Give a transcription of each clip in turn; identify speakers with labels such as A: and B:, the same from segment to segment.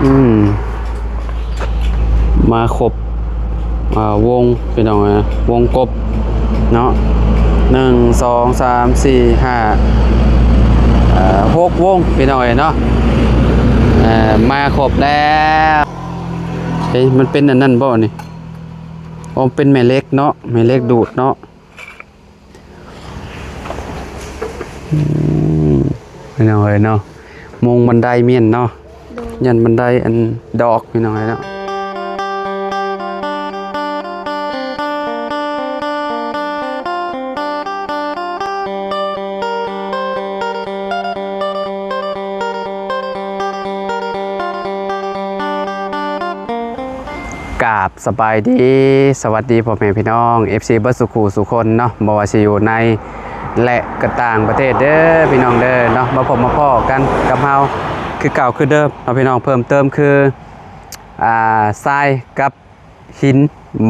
A: อืมมาครบวงพี่น้องนะวงกบเนาะ1 2 3 4 5 6วงพี่น้องเนาะมาครบแล้วเฮ้ยมันเป็นอันนั้นบ่นี่อ๋อเป็นแม่เหล็กเนาะแม่เหล็กดูดเนาะพี่น้องเนาะมงบันไดเมียนเนาะยันบันไดอันดอกพี่น้องเนาะกราบสบายดีสวัสดีพ่อแม่พี่น้อง FC เบิร์ดสุขูสุคนเนาะบ่ว่าสิอยู่ในและกระต่างประเทศเด้อพี่น้องเด้อเนาะมาพบมาพ้อกันกับเฮาคือเก่าคือเดิมเนาะพี่น้องเพิ่มเติมคือทรายกับหิน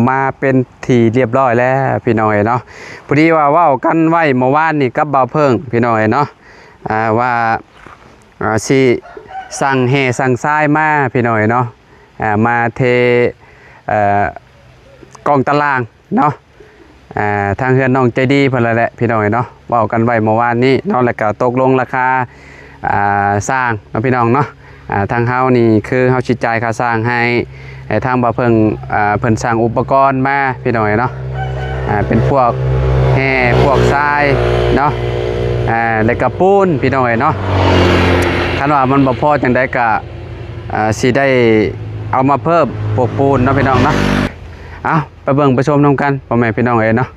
A: มาเป็นที่เรียบร้อยแล้วพี่น้องเนาะพอดีว่าเว้ากันไว้เมื่อวานนี่กับบ่าวเพิ่งพี่น้องเนาะว่าสิสั่งแห่สั่งทรายมาพี่น้องเนาะมาเทกองตารางเนาะทางเฮือนน้องใจดีเพิ่นแหละพี่น้องเนาะเว้ากันไว้เมื่อวานนี้เนาะแล้วก็ตกลงราคาสร้างเนาะพี่น้องเนาะทางเฮานี่คือเฮาสิจ่ายค่าสร้างให้ทางบ่าวเพิ่งเพิ่นสร้างอุปกรณ์มาพี่น้องเนาะเป็นพวกแห่พวกทรายเนาะแล้วก็ปูนพี่น้องเนาะคันว่ามันบ่พอจังได๋ก็สิได้เอามาเพิ่มพวกปูนเนาะพี่น้องเนาะเอาไปเบิ่งไปชมน้องกันพ่อแม่พี่น้องเนาะ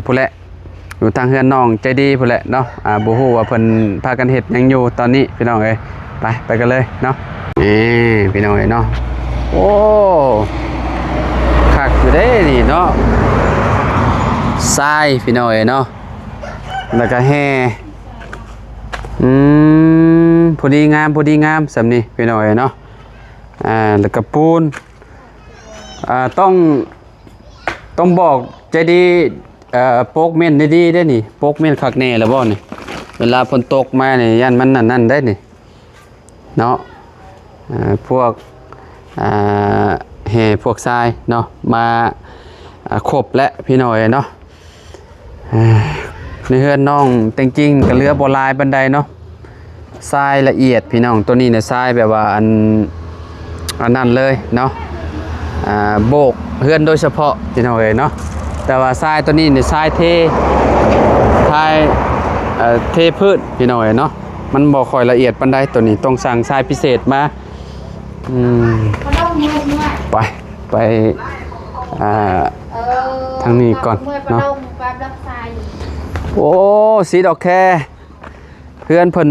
A: ผู้แหละอยู่ทางเฮือนน้องใจดีผู้แหละเนาะบ่ฮู้ว่าเพิ่นพากันเฮ็ดหยังอยู่ตอนนี้พี่น้องไปกันเลยเนาะพี่น้องเนาะโอ้คักอยู่เด้นี่เนาะทรายพี่น้องเนาะแล้วก็แห่พอดีงามสำนี้พี่น้องเนาะแล้วก็ปูนต้องบอกใจดีโปกเม่นดีได้นี่โปกเม่นคักแน่แล้วบ่นี่เวลาฝนตกมานี่ยันมันนั่นได้นี่เนาะพวกแห่พวกทรายเนาะมาครบและพี่น้อยเนาะในเฮือนน้องจริงๆก็เหลือบ่หลายบันไดเนาะทรายละเอียดพี่น้องตัวนี้เนี่ยทรายแบบว่าอันนั้นเลยเนาะโบกเฮือนโดยเฉพาะพี่น้องเนาะแต่ว่าทรายตัวนี้เนี่ยทรายเทพืชพี่น้องเนาะมันบ่ค่อยละเอียดปานใดตัวนี้ต้องสั่งทรายพิเศษมาไปทางนี้ก่อนเนาะโอ้สีดอกแคเพื่อนเพิ่น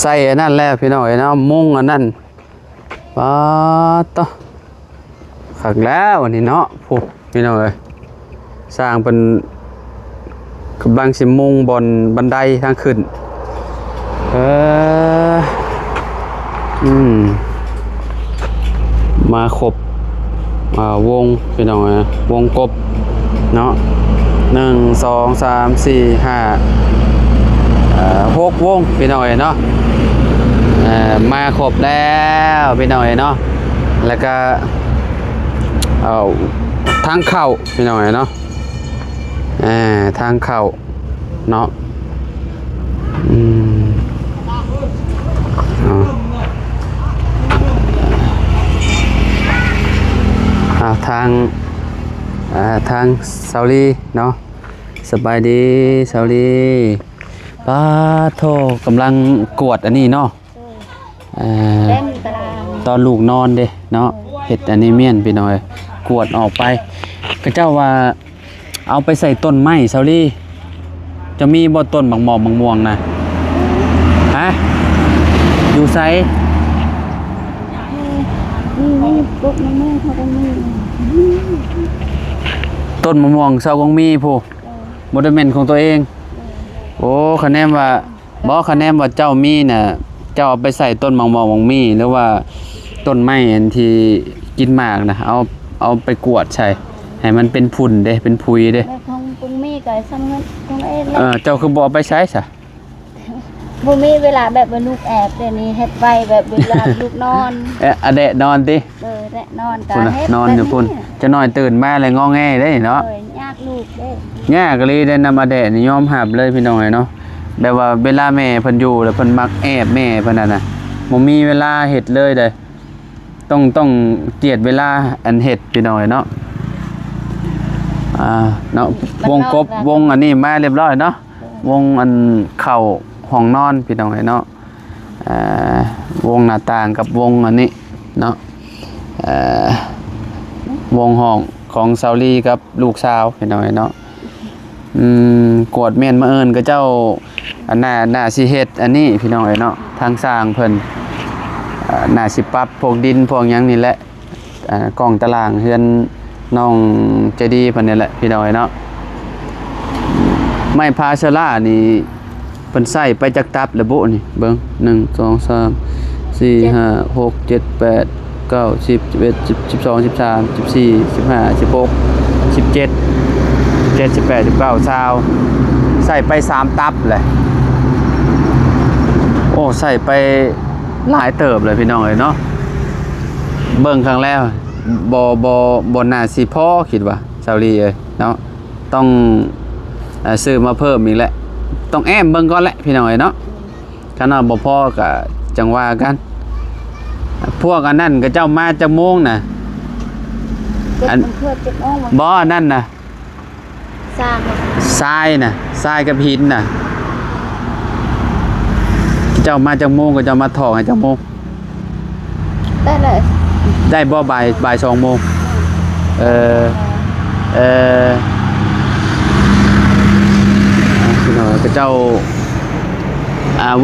A: ใส่อันนั้นแล้วพี่น้องเนาะมุ้งอันนั้นป๊าดต่อขักแล้ววันนี้เนาะพวกพี่น้องสร้างเป็นกำลังสิมุงบนบันไดทางขึ้นมาครบวงพี่น้องวงกบเนาะ1 2 3 4 5 6วงพี่น้องเนาะมาครบแล้วพี่น้องเนาะแล้วก็ทางเข้าพี่น้องเนาะทางเข้าเนาะทางเซาลีเนาะสบายดีเซาลีป้าโทกำลังกวดอันนี้เนาะตอนลูกนอนเด้เนาะเห็ดอันนี้เมียนพี่น้อยกวดออกไปก็เจ้าว่าเอาไปใส่ต้นไม้เซาลี่จะมีบ่ต้นบางหมอกบางม่วงนะฮะอยู่ไซต้นมะม่วงเซากงมีผู้โมเดลเมนของตัวเองโอ้คะแนนว่าคะแนนว่าเจ้ามีน่ะเจ้าเอาไปใส่ต้นบางหมอกบางมีหรือว่าต้นไม้อันที่กินหมากนะเอาไปกวดใช่ให้มันเป็นฝุ่นเด้เป็นพุยเด้
B: ของปุงมีก็ซ้ำเงินของเจ้า
A: คือบ่เอาไปใช้ซะ
B: บ่มีเวลาแบบว่าลูกแอบเดี๋ยวนี้เฮ็ดไว้แบบเวลาลูกนอน
A: อะเดะนอนติ
B: และนอนก็
A: พุ่นน่ะ
B: เฮ็ด
A: นอนอยู่พุ่นจะน้อยตื่นมาเลยงอแงได้เนาะ
B: ยากลูกเด้
A: ยากเลยได้นำอะเดะนี่ยอมหับเลยพี่น้องเนาะแบบว่าเวลาแม่เพิ่นอยู่แล้วเพิ่นมักแอบแม่เพิ่นนั่นน่ะบ่มีเวลาเฮ็ดเลยเด้ต้องเจียดเวลาอันเฮ็ดพี่น้องเนาะเนาะวงกบวงอันนี้มาเรียบร้อยเนาะวงอันเข้าห้องนอนพี่น้องเนาะวงหน้าต่างกับวงอันนี้เนาะวงห้องของซาวลีกับลูกสาวพี่น้องเนาะกวดเม่นมาเอิ้นก็เจ้าอันน่าสิเฮ็ดอันนี้พี่น้องเนาะทางสร้างเพิ่นน่าสิปรับพวกดินพวกหยังนี่แหละกล้องตารางเฮือนน้องใจดีเพิ่นนี่แหละพี่น้องเนาะไม้พาชลานี่เพิ่นใส่ไปจักตับระบุนี่เบิ่ง1 2 3 4 5 6 7 8 9 10 11 12 13 14 15 16 17 18 19 20ใส่ไป3ตับเลยโอ้ใส่ไปหลายเติบเลยพี่น้องเอ้ยเนาะเบิ่งครั้งแล้วบ่น่าสิพอคิดว่าซาวลีเอ้ยเนาะต้องซื้อมาเพิ่มอีกแหละต้องแอมเบิ่งก่อนแหละพี่น้องเอ้ยเนาะคันว่าบ่พอก็จังว่ากันพวกอันนั้นก็เจ้ามาจักโมงน่ะอัน
B: เพื่อจะอ้อม
A: บ่นั่นน่ะ
B: สร้าง
A: ทรายน่ะทรายกับหินน่ะเจ้ามาจักโมงก็เจ้ามาถอกให้จักโมง
B: ได้เลย
A: ได้บ่บ่าย2 โมงพี่น้องก็เจ้า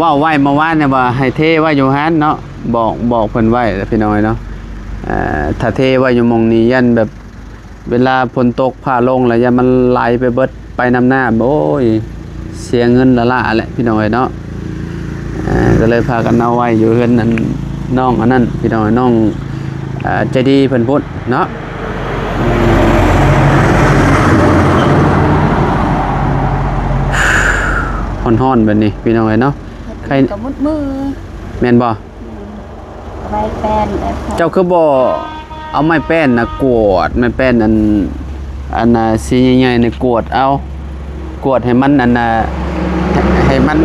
A: ว่าไว้เมื่อวานเนี่ยว่าให้เทไว้อยู่หันเนาะบอกเพิ่นไว้พี่น้องเนาะถ้าเทไว้อยู่หม่องนี้ยันแบบเวลาฝนตกผ้าลงแล้วยันมันไหลไปเบิดไปนำหน้าโอ้ยเสียเงินละละแหละพี่น้องเนาะก็เลยพากันเอาไว้อยู่เฮือนนั้นน้องอันนั้นพี่น้องน้องใจดีเพิ่นพุทธเนาะฮ้อนๆแบบนี้พี่น้องเนาะใคร
B: กับมุดมือ
A: แม่นบ่
B: ไว้แป้น
A: เจ้าคือบ่เอาไม้แป้นน่ะกวดไม้แป้นอันน่ะสีใหญ่ๆนี่กวดเอากวดให้มันอันน่ะให้มัน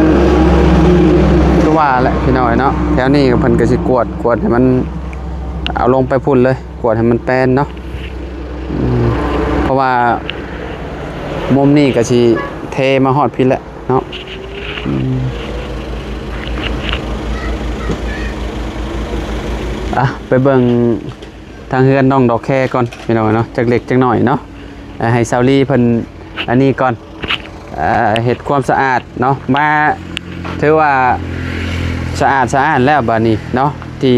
A: คือว่าแหละพี่น้องเนาะแถวนี้เพิ่นก็สิกวดให้มันเอาลงไปพุ่นเลยกวดให้มันแป้นเนาะเพราะว่ามุมนี้ก็สิเทมาฮอดพี่แหละเนาะไปเบิ่งทางเฮือนน้องดอกแคก่อนพี่น้องเนาะจักเล็กจักหน่อยเนาะให้ซาวลีเพิ่นอันนี้ก่อนเฮ็ดความสะอาดเนาะมาถือว่าสะอาดแล้วบัดนี้เนาะที่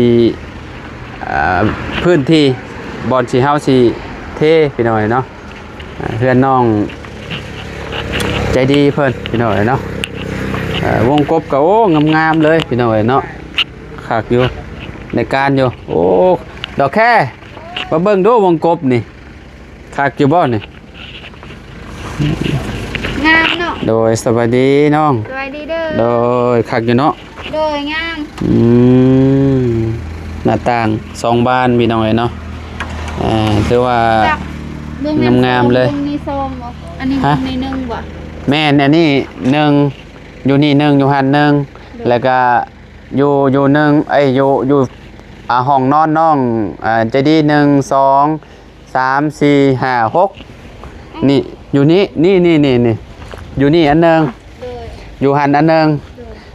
A: พื้นที่บอนสิเฮาสิเทพี่น้องเนาะเฮือนน้องใจดีเพิ่นพี่น้องเนาะวงกบก็โอ้งามๆเลยพี่น้องเนาะคักอยู่ในการอยู่โอ้ดอกแค่มาเบิ่งดูวงกบนี่คักอยู่บ่นี่
B: งามเนาะ
A: โดยสวัสดีน้อง
B: สวัสดีเด้อ
A: โดยคักอยู่เนาะ
B: โดยงาม
A: หน้าต่าง2 บานพี่น้องเนาะถือว่างามๆเลย
B: นี่ส้มอันนี้ใน1บ่
A: แม่นอันนี้1อยู่นี่1อยู่หัน1แล้วก็อยู่1อยู่ห้องนอนน้องใจดี1 2 3 4 5 6นี่อยู่นี่อยู่นี่อันนึงอยู่หันอันนึง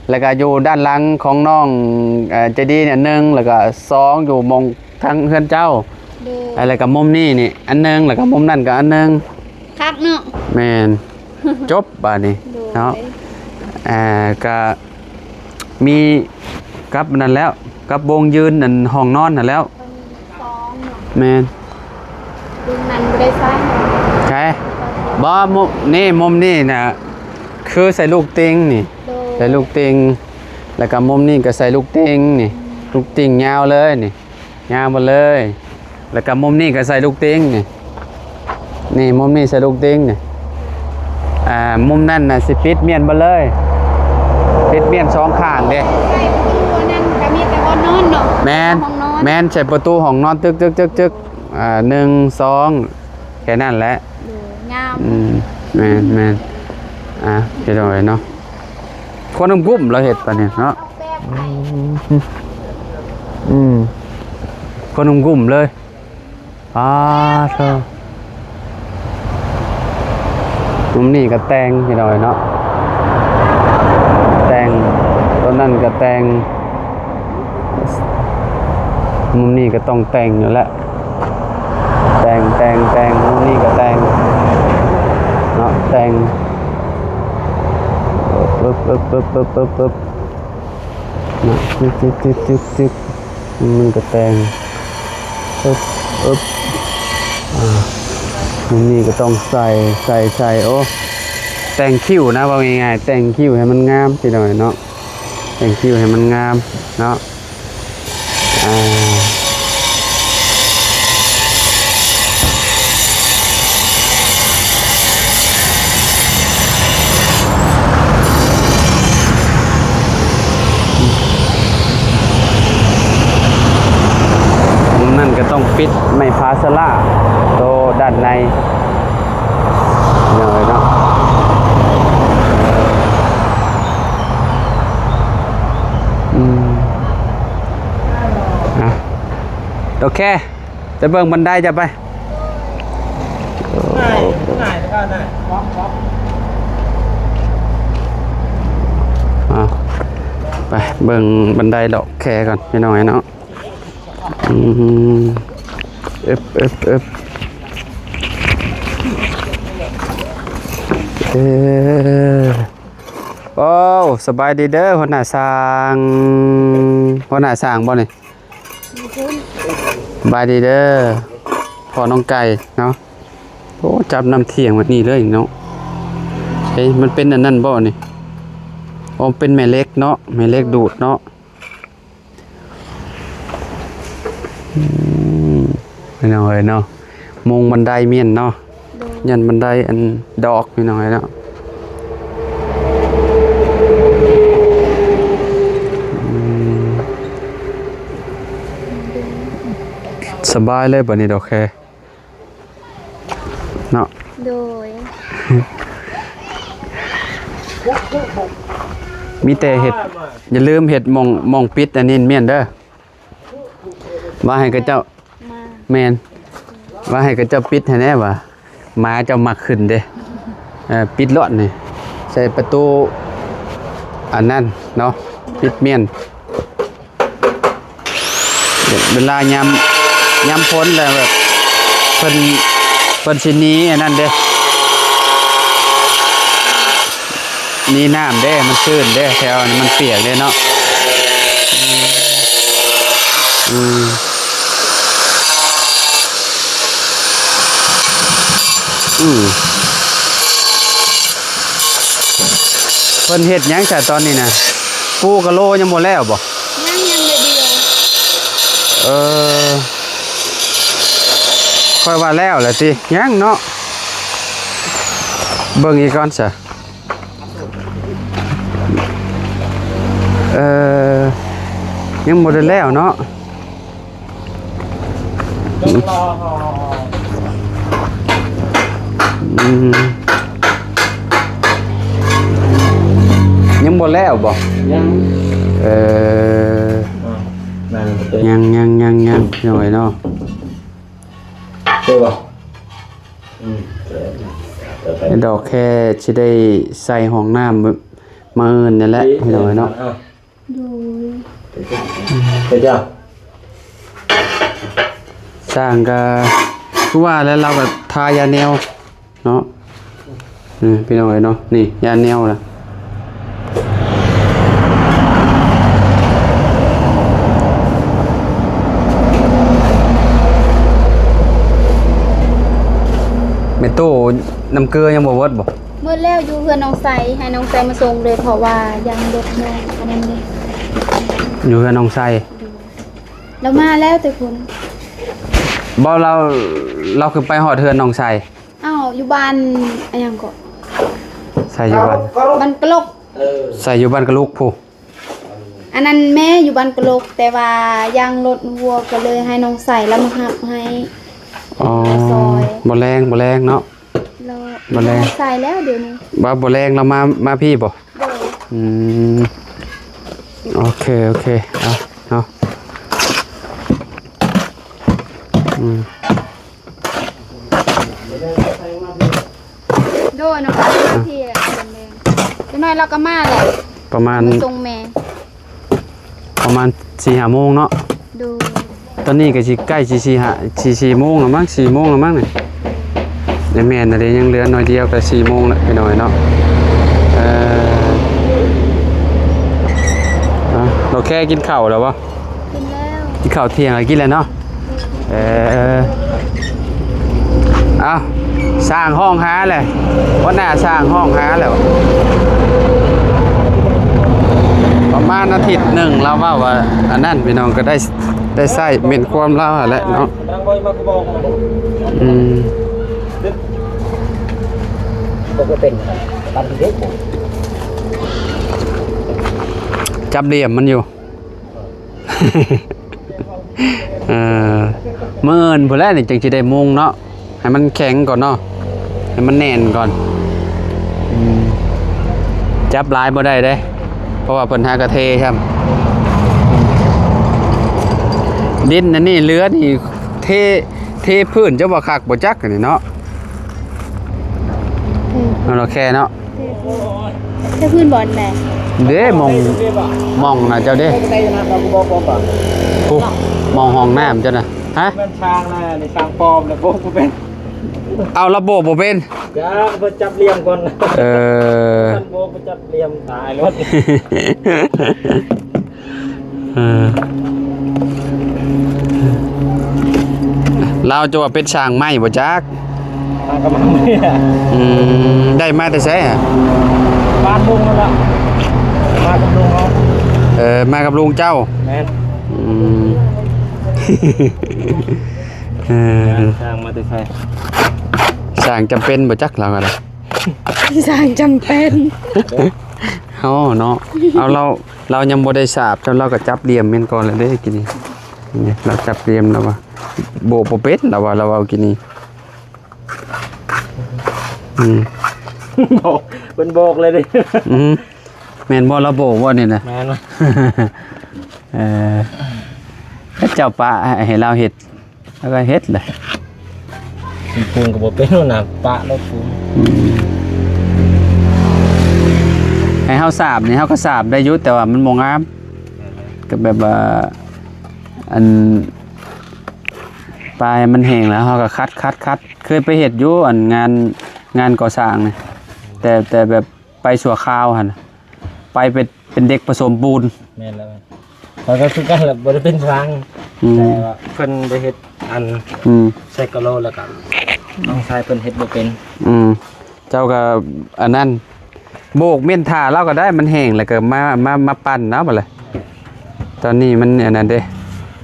A: แล้วก็อยู่ด้านหลังของน้องใจดีเนี่ย1แล้วก็2อยู่มองทางเฮือนเจ้าอะไรกับมุมนี่อันนึงแล้วก็มุมนั่นก็อันนึง
B: คักเนาะ
A: แม่นจบบัดนี้เนาะก็มีกับนั่นแล้วกับวงยืนนั่นห้องนอนนั่นแล้วแม่น
B: วงนั้นบ่ได้ใช้
A: ใช่บ่มุมนี่น่ะคือใส่ลูกติงนี่ใส่ลูกติงแล้วก็มุมนี้ก็ใส่ลูกติงนี่ลูกติงยาวเลยนี่ยาวหมดเลยแล้วก็มุมนี้ก็ใส่ลูกติงนี่มุมนี้ใส่ลูกติงนี่มุมนั่นน่ะสิปิดเมียนบ่เลย เฮ็ดเมียนสองข้างเด้
B: ใช่ประตูนั่นก็มีแต่บ่นอนเนาะ
A: แม่น
B: ห้องนอน
A: แม่นใส่ประตูห้องนอนตึก1 2แค่นั้นแหละ
B: งาม
A: แม่นเฮ็ดเอาไว้เนาะคนกุ้มเราเฮ็ดปานนี้เนาะคนกุ้มเลยเธอมุมนี้ก็แต่งพี่น้อยเนาะแต่งต้นนั้นก็แต่งมุมนี้ก็ต้องแต่งอยู่แล้วแต่งมุมนี้ก็แต่งเนาะแต่งปึ๊บเนาะจึ๊กมันก็แต่งปึ๊บมุมนี้ก็ต้องใส่โอ้แต่งคิ้วนะว่าง่ายๆแต่งคิ้วให้มันงามพี่น้อยเนาะแต่งคิ้วให้มันงามเนาะนั่นก็ต้องปิดไม่พาสลาโตด้านในหน่อยเนาะโอเคจะเบิ่งบันไดจะไปง่ายก็ได้ไปเบิ่งบันไดดอกแคก่อนพี่น้อยเนาะโอ้สบายดีเด้อหัวหน้าสร้างบ่นี่สบายดีเด้อพ่อน้องไก่เนาะโอ้จับน้ำเที่ยงแบบนี้เลยเนาะเฮ้ยมันเป็นอันนั้นบ่นี่อ๋อเป็นแม่เล็กเนาะแม่เล็กดูดเนาะพี่น้อยเนาะมุงบันไดเมียนเนาะยันบันไดอันดอกพี่น้อยเนาะสบายเลยบัดนี้ดอกแคเนาะ
B: โดย
A: มีแต่เห็ดอย่าลืมเห็ดมองปิดอันนี้เมียนเด้อว่าให้กับเจ้าแมนว่าให้กับเจ้าปิดให้แน่ว่าหมาเจ้ามักขึ้นเด้ปิดรอดนี่ใส่ประตูอันนั้นเนาะปิดเมียนเวลายามพ้นแล้วแบบเพิ่นสิหนีอันนั้นเด้นี่น้ำเด้มันชื้นเด้แถวนี้มันเปียกเด้เนาะเพิ่นเฮ็ดหยังจ้ะตอนนี้นะปูกะโลยังบ่แล้วบ่
B: ยังเลยเดียว
A: ค่อยว่าแล้วแหละสิยังเนาะเบิ่งอีกก่อนซะยังบ่ได้แล้วเนาะยังบ่แล้วบ่ยังยังหน่อยเนาะ
C: ใช่ป่ะ
A: ดอกแค่สิได้ใส่ห้องน้ำมาเอิ้นนั่นแหละพี่น้อยเนาะ
C: เจ้า
A: สร้างก็คือว่าแล้วเราก็ทายาแนวเนาะพี่น้อยเนาะนี่ยาแนวล่ะเมโต้น้ำเกลือยังบ่เวิร์ดบ่
B: เมื่อแล้วอยู่เพื่อนน้องใสให้น้องใสมาส่งเลยเพราะว่ายังเด็กน้องอันนั้นเลย
A: อยู่กับน้องไซ
B: แล้วมาแล้วแต่คุณ
A: บ่เราคือไปหอดเทือนน้องไซ
B: อ้าวอยู่บ้านอะไรยังก็
A: ไซอยู่บ้าน
B: มันกลก
A: ใส่อยู่บ้านกะลูกผู้
B: อันนั้นแม่อยู่บ้านกะโลกแต่ว่ายังรถวัวก็เลยให้น้องใส่แล้วมาหับให้
A: อ๋อ
B: ซอย
A: บ่แรงเนาะ
B: แล้ว
A: บ่แล
B: ใส่แล้วเดี๋ยวนี้
A: บ่บ่แรงเรามาพี่บ่
B: โดย
A: อืมโอเคเอาเนาะอืม
B: โดยน้องใส่มาที่แหละเป็นแดงจังน้อยเราก็มาแหละ
A: ประมาณ
B: มาส่งแม่
A: 4-5 โมงเนาะ
B: ดู
A: ตอนนี้ก็สิใกล้สิ4 โมงแล้วมั้ง4 โมงแล้วมั้งนี่เดี๋ยวแม่นน่ะเดี๋ยวยังเหลือน้อยเดียวก็4 โมงแล้วไปหน่อยเนาะเราแค่กินข้าวแล้วบ่
B: กินแล้ว
A: กินข้าวเที่ยงแล้วกินแล้วเนาะเอาสร้างห้องหาเลยวันหน้าสร้างห้องหาแล้วประมาณอาทิตย์หนึ่งเราว่าอันนั้นพี่น้องก็ได้ใส่เม็นความเล่าแหละเนาะ
C: ก็เป็นตามที่เด็ก
A: จับเหลี่ยมมันอยู่ เมื่อเอินพอแล้วนี่จึงจะได้มุงเนาะให้มันแข็งก่อนเนาะให้มันแน่นก่อนจับลายบ่ได้เด้เพราะว่าเพิ่นหากระเทครับดินอันนี้เรือนี่เทพื้นจะบ่คักบ่จักอันนี้เนาะเราแค่เนาะ
B: จะพื้นบอลไหน
A: เด้มองน่ะเจ้าเด้
C: ใส่น้ำเราก็บอกป่ะ
A: ปุ๊บมองห้องน้ำเจ้าน่ะฮะ
C: มันช้างนะในช้างปลอมเลยพวกกูเป็น
A: เอาระบบบ่เป็น
C: จ้าไปจับเหลี่ยมก่อน
A: ท่
C: านโบไปจับเหลี่ยมตายรถ
A: เราจะว่าเป็นช่างไม้บ่จัก
C: มากระมังเนี่ย
A: ได้มาแต่ไสอ่ะ
C: บ้านลุงนั่นแหละมากับลุงเขา
A: มากับลุงเจ้า
C: แม่น ช้างมาแต่ใคร
A: ช่างจำเป็นบ่จักเราก็ได้
B: สร้างจำเป็น
A: เฮาเนาะเอาเรายังบ่ได้สาบจนเราก็จับเหลี่ยมแม่นก่อนแล้วเด้กินนี่เราจับเหลี่ยมแล้วว่าโบบ่เป็นเราว่าเราเอากินนี่
C: บอกเป็นบอกเลยดิ
A: แม่นบ่เราโบบ่นี่นะ
C: แม่นวะ
A: ถ้าเจ้าป้าให้เราเฮ็ดแล้วก็เฮ็ดเลย
C: ปูนกับบอกเป็นหนักปะแล้วปูน
A: ให้เฮาสาบนี่เฮาก็สาบได้อยู่แต่ว่ามันบ่งามก็แบบว่าอันปลายมันแห้งแล้วเฮาก็คัดเคยไปเฮ็ดอยู่อันงานก่อสร้างนี่แต่แบบไปชั่วคราวหั่นไปเป็นเด็กผสมปูน
C: แม่นแล้วพอก็คือกันแหละบ่ได้เป็นช้างแต่ว่าเพิ่นได้เฮ็ดอันใส่กะโลแล้วก็น้องชายเพิ่นเฮ็ดบ่เป็น
A: เจ้าก็อันนั้นโบกเม่นท่าเราก็ได้มันแห้งแล้วก็มาปั่นเนาะบัดเลยตอนนี้มันอันนั้นเด้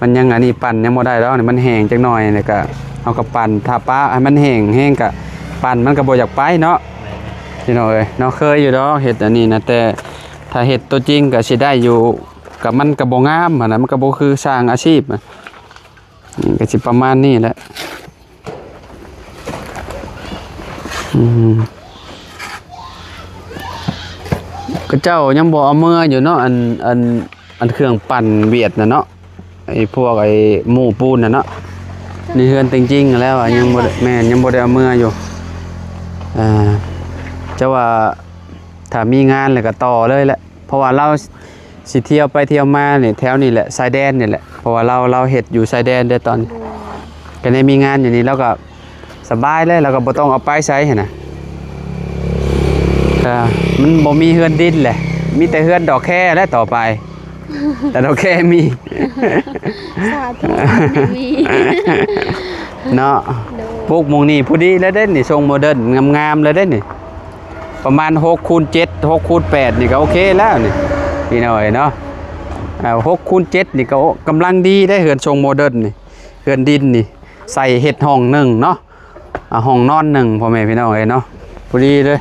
A: มันยังอันนี้ปั่นยังบ่ได้แล้วนี่มันแห้งจักหน่อยนี่ก็เอาก็ปั่นถ้าป้าให้มันแห้งก็ปั่นมันก็บ่อยากไปเนาะพี่น้องเอ้ยเนาะเคยอยู่ดอกเฮ็ดอันนี้นะแต่ถ้าเฮ็ดตัวจริงก็สิได้อยู่กับมันก็บ่งามหั่นน่ะมันก็บ่คือสร้างอาชีพก็สิประมาณนี้แหละก็เจ้ายังบ่เอามืออยู่เนาะอันเครื่องปั่นเวียดน่ะเนาะไอ้พวกไอ้หมู่ปูนน่ะเนาะนี่เฮือนจริงๆแล้วยังบ่ได้แม่นยังบ่ได้เอามืออยู่เจ้าว่าถ้ามีงานแล้วก็ต่อเลยแหละเพราะว่าเราสิเที่ยวไปเที่ยวมานี่แถวนี้แหละชายแดนนี่แหละเพราะว่าเราเฮ็ดอยู่ชายแดนเด้อตอนก็ได้มีงานอยู่นี่แล้วก็สบายเลยเราก็บ่ต้องเอาไปใช้หั่นน่ะมันบ่มีเฮือนดินแหละมีแต่เฮือนดอกแค่และต่อไป แต่ดอกแค่มี
B: สาธุมี
A: เนาะพวกมงนี่ผู้ดีแล้วเด้นี่ทรงโมเดิร์นงามๆเลยเด้นี่ประมาณ6x7 6x8นี่ก็โอเคแล้วนี่พี่น้อยเนาะ6x7นี่ก็กำลังดีได้เฮือนทรงโมเดิร์นนี่เฮือนดินนี่ใส่เฮ็ดห้องหนึ่งเนาะห้องนอนหนึ่งพ่อแม่พี่น้องเอ้ยเนาะผู้ดีเลย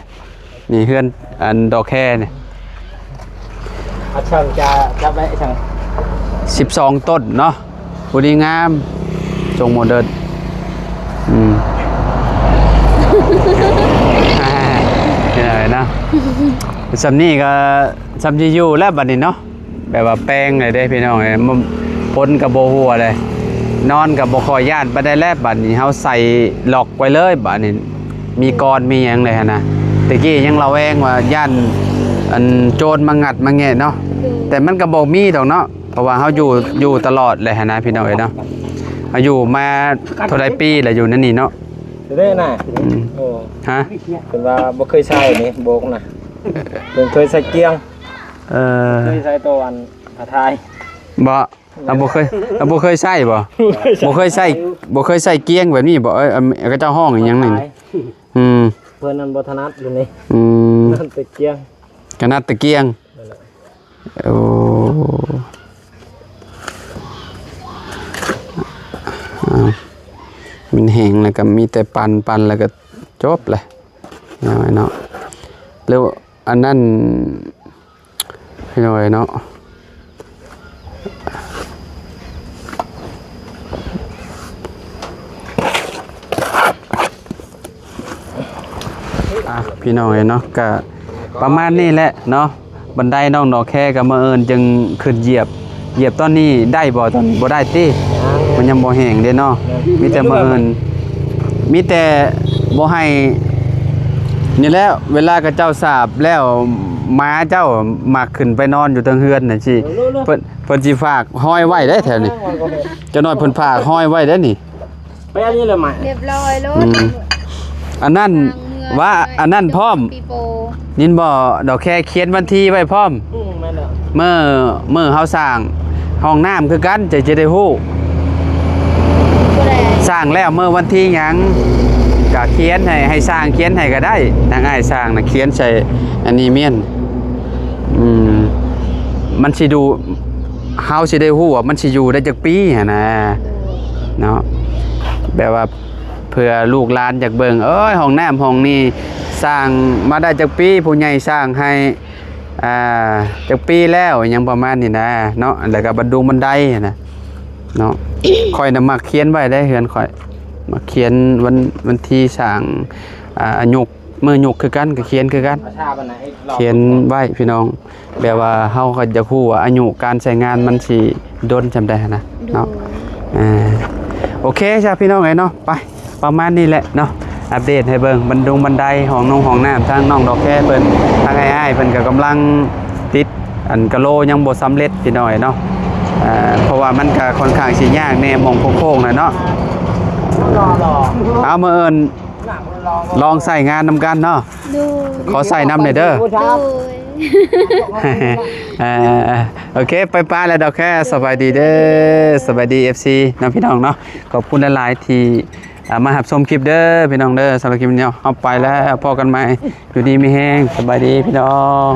A: นี่เฮือนอันดอกแค่นี่
C: เอาช่างจะไปช่าง
A: 12 ต้นเนาะผู้ดีงามทรงโมเดิร์นเป็นอะไรเนาะสำนี่ก็สำที่อยู่แล้วบัดนี้เนาะแบบว่าแป้งเลยได้พี่น้องเลยมันพ้นกับโบหัวเลยนอนกับโบคอยญาติไปได้แล้วบัดนี้เขาใส่หลอกไว้เลยบัดนี้มีกรมีอย่างเลยนะตะกี้ยังเราแวงว่าญาติอันโจรมางัดมาแงะเนาะแต่มันก็บอกมีดอกเนาะเพราะว่าเขาอยู่ตลอดเลยนะพี่น้องเนาะเขาอยู่มาเท่าไรปีแหละอยู่นั่นนี่เนาะ
C: ได้น่ะโอ้
A: ฮะ
C: เป็นว่าบ่เคยใช้นี่โบกน่ะเป็นเคยใส่เกียงเคยใส่ตัวอันอาทาย
A: บ่บ่เคยใส่บ่เคยใส่เกียงแบบนี้บ่ก็เจ้าห้องอีหยังนี่
C: เพิ่นนั้นบ่ถนัดอยู่นี่นั่นตะเกียง
A: กนัดตะเกียงโอ้มันแห้งแล้วก็มีแต่ปันแล้วก็จบเลยเนาะแล้วอันนั้นพี่น้อยเนาะพี่น้อยเนาะก็ประมาณนี้แหละเนาะบันไดน้องดอกแค่ก็มาเอิญจึงขึ้นเหยียบตอนนี้ได้บ่ตอนบ่ได้ติมันยังบ่แห้งเด้เนาะมีแต่มาเอิญมีแต่บ่ให้นี่แหล้วเวลากับเจ้าสาบแล้วม้าเจ้ามักขึ้นไปนอนอยู่ทางเฮือนน่ะสิเพิ่นสิฝากห้อยไว้ได้แถวนี้เจ้าน้อยเพิ่นฝากห้อยไว้ได้นี่
C: ไปอันนี้เลยมั้ย
B: เรียบร้อยโลด
A: อันนั้นว่าอันนั้นพร้อมนินบ่ดอกแค่เขียนวันที่ไว้พร้อมเมื่อเฮาสร้างห้องน้ำคือกันจะได้ฮู้สร้างแล้วเมื่อวันที่หยังก็เขียนให้สร้างเขียนให้ก็ได้ทางอ้ายสร้างน่ะเขียนใส่อันนี้เมียนมันสิดูเฮาสิได้ฮู้ว่ามันสิอยู่ได้จักปีหั่นน่ะเนาะแบบว่าเพื่อลูกหลานจากเบิ่งห้องน้ำห้องนี้สร้างมาได้จากปีผู้ใหญ่สร้างให้จากปีแล้วยังประมาณนี้นะเนาะแล้วก็บันดุงบันไดนะเนาะ ค่อยนำมาเขียนไว้ได้เฮือนค่อยมาเขียนวันที่สร้างหยกเมื่อหยกคือกันก็เขียนคือกันเขียนไว้พี่น้องแบบว่าเฮาก็จะฮู้ว่าอายุการใช้งานมันสิดนจำได้นะเนาะโอเคจ้ะพี่น้องเนาะไปประมาณนี้แหละเนาะอัปเดตให้เบิ่งบันดุงบันไดห้องน้ำทางน้องดอกแค่เพิ่นทางอ้ายเพิ่นก็กำลังติดอันกะโลยังบ่สำเร็จพี่น้อยเนาะเพราะว่ามันก็ค่อนข้างสิยากแน่มองโค้งๆน่ะเนาะเอามาเอิ้นลองใส่งานนำกันเนาะขอใส่นำหน่อยเด้อโอเคไปป้าแล้วดอกแค่สบายดีเด้อสบายดี FC น้องพี่น้องเนาะขอบคุณหลายๆที่มาหับชมคลิปเด้อพี่น้องเด้อสำหรับคลิปนี้เอาไปแล้วพอกันใหม่อยู่ดีมีแห้งสบายดีพี่น้อง